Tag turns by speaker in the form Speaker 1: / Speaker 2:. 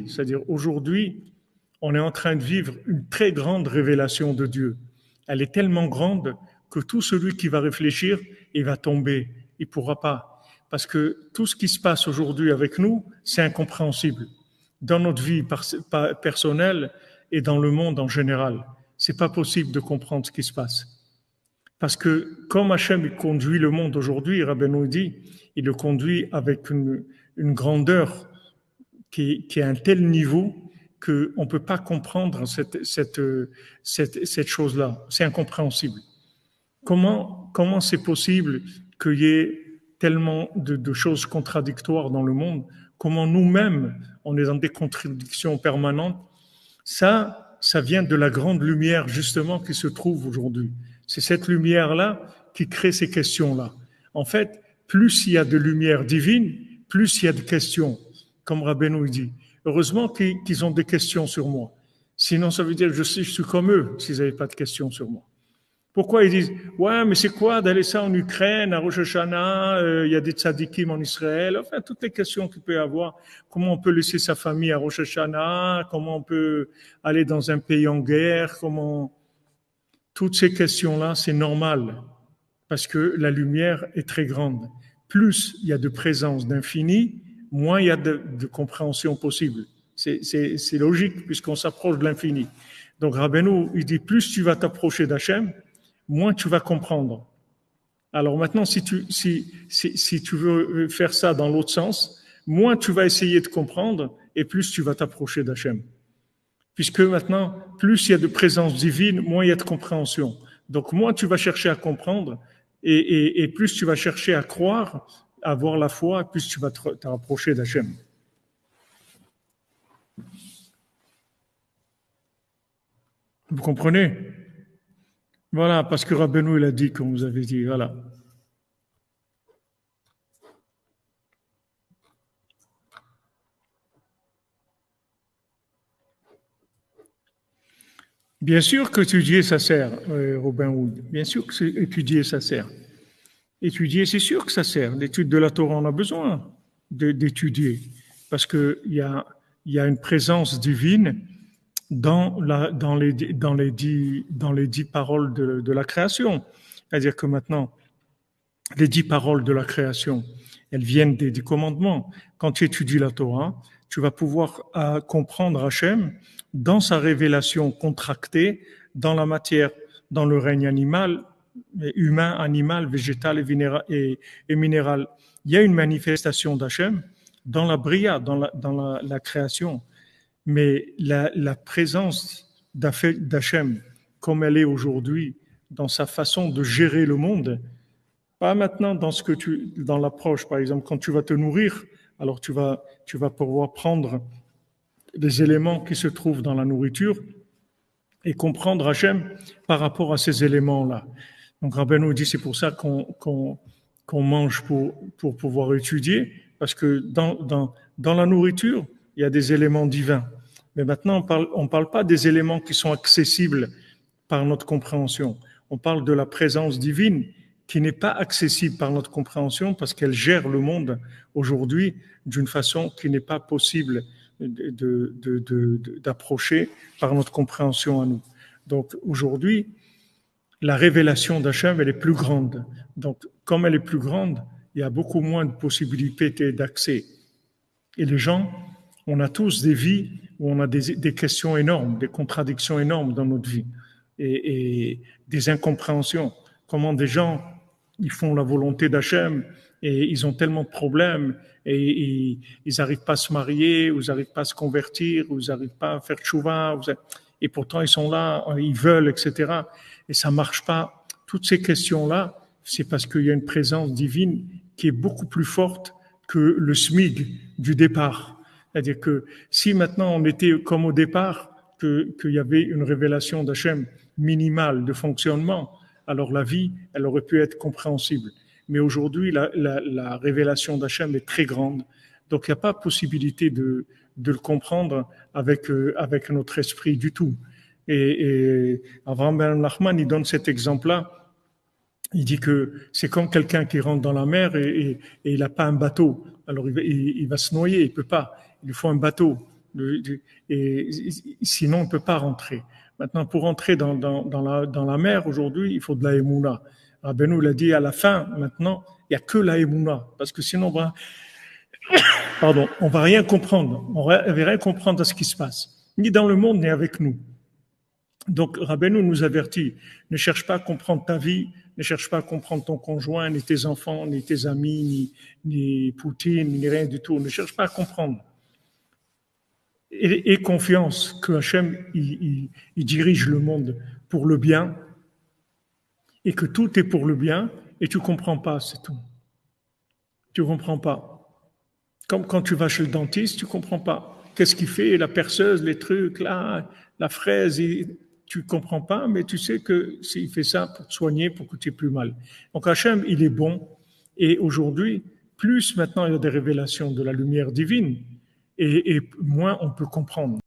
Speaker 1: C'est-à-dire aujourd'hui, on est en train de vivre une très grande révélation de Dieu. Elle est tellement grande que tout celui qui va réfléchir, il va tomber. Il ne pourra pas. Parce que tout ce qui se passe aujourd'hui avec nous, c'est incompréhensible. Dans notre vie personnelle et dans le monde en général. C'est pas possible de comprendre ce qui se passe. Parce que comme Hachem conduit le monde aujourd'hui, Rabbeinu dit, il le conduit avec une grandeur qui est à un tel niveau qu'on ne peut pas comprendre cette chose-là. C'est incompréhensible. Comment c'est possible qu'il y ait tellement de choses contradictoires dans le monde? Comment nous-mêmes, on est dans des contradictions permanentes? Ça vient de la grande lumière justement qui se trouve aujourd'hui. C'est cette lumière-là qui crée ces questions-là. En fait, plus il y a de lumière divine, plus il y a de questions, comme Rabbeinu dit. Heureusement qu'ils ont des questions sur moi. Sinon, ça veut dire que je suis comme eux s'ils n'avaient pas de questions sur moi. Pourquoi ils disent « Ouais, mais c'est quoi d'aller ça en Ukraine, à Rosh Hashanah, il y a des tzadikim en Israël ?» Enfin, toutes les questions qu'il peut y avoir. Comment on peut laisser sa famille à Rosh Hashanah? Comment on peut aller dans un pays en guerre? Toutes ces questions-là, c'est normal, parce que la lumière est très grande. Plus il y a de présence d'infini, moins il y a de compréhension possible. C'est logique, puisqu'on s'approche de l'infini. Donc Rabbeinu, il dit, plus tu vas t'approcher d'Hachem, moins tu vas comprendre. Alors maintenant, si tu veux faire ça dans l'autre sens, moins tu vas essayer de comprendre et plus tu vas t'approcher d'Hachem. Puisque maintenant, plus il y a de présence divine, moins il y a de compréhension. Donc moins tu vas chercher à comprendre et plus tu vas chercher à croire, à avoir la foi, plus tu vas te rapprocher d'Hachem. Vous comprenez? Voilà, parce que Rabbeinu, il a dit, comme vous avez dit, voilà. Bien sûr qu'étudier, ça sert, Robin Hood. Bien sûr que étudier, ça sert. Étudier, c'est sûr que ça sert. L'étude de la Torah, on a besoin d'étudier. Parce qu'il y a une présence divine dans les 10 paroles de la création. C'est-à-dire que maintenant, les 10 paroles de la création, elles viennent des commandements. Quand tu étudies la Torah, tu vas pouvoir comprendre Hachem dans sa révélation contractée dans la matière, dans le règne animal, humain, animal, végétal et minéral. Il y a une manifestation d'Hachem dans la bria, dans la création. Mais la présence d'Hachem, comme elle est aujourd'hui, dans sa façon de gérer le monde, pas maintenant dans l'approche, par exemple, quand tu vas te nourrir, alors tu vas pouvoir prendre les éléments qui se trouvent dans la nourriture et comprendre Hachem par rapport à ces éléments-là. Donc Rabbeinu dit c'est pour ça qu'on mange pour pouvoir étudier, parce que dans la nourriture, il y a des éléments divins. Mais maintenant, on parle pas des éléments qui sont accessibles par notre compréhension. On parle de la présence divine qui n'est pas accessible par notre compréhension parce qu'elle gère le monde aujourd'hui d'une façon qui n'est pas possible d'approcher par notre compréhension à nous. Donc aujourd'hui, la révélation d'Hachem, elle est plus grande. Donc comme elle est plus grande, il y a beaucoup moins de possibilités d'accès. Et les gens, on a tous des vies où on a des questions énormes, des contradictions énormes dans notre vie et des incompréhensions. Comment des gens, ils font la volonté d'Hachem et ils ont tellement de problèmes et ils n'arrivent pas à se marier, ou ils n'arrivent pas à se convertir, ou ils n'arrivent pas à faire tchouva, et pourtant ils sont là, ils veulent, etc. Et ça marche pas. Toutes ces questions-là, c'est parce qu'il y a une présence divine qui est beaucoup plus forte que le SMIG du départ. C'est-à-dire que si maintenant on était comme au départ, qu'il y avait une révélation d'Hachem minimale de fonctionnement, alors la vie, elle aurait pu être compréhensible. Mais aujourd'hui, la révélation d'Hachem est très grande. Donc il n'y a pas possibilité de le comprendre avec notre esprit du tout. Et Avraham Ben Nachman, il donne cet exemple-là. Il dit que c'est comme quelqu'un qui rentre dans la mer et il n'a pas un bateau. Alors il va se noyer, il peut pas. Il lui faut un bateau. Et sinon, on ne peut pas rentrer. Maintenant, pour entrer dans la mer, aujourd'hui, il faut de la émouna. Rabbeinu l'a dit à la fin, maintenant, il n'y a que la émouna. Parce que sinon, on va rien comprendre. On va rien comprendre à ce qui se passe. Ni dans le monde, ni avec nous. Donc, Rabbeinu nous avertit, ne cherche pas à comprendre ta vie, ne cherche pas à comprendre ton conjoint, ni tes enfants, ni tes amis, ni Poutine, ni rien du tout. Ne cherche pas à comprendre. Et confiance que Hachem, il dirige le monde pour le bien, et que tout est pour le bien, et tu comprends pas, c'est tout. Tu comprends pas. Comme quand tu vas chez le dentiste, tu comprends pas. Qu'est-ce qu'il fait, la perceuse, les trucs, là, la fraise, tu comprends pas, mais tu sais que s'il fait ça pour te soigner, pour que tu aies plus mal. Donc Hachem, il est bon. Et aujourd'hui, plus maintenant il y a des révélations de la lumière divine, et moins on peut comprendre.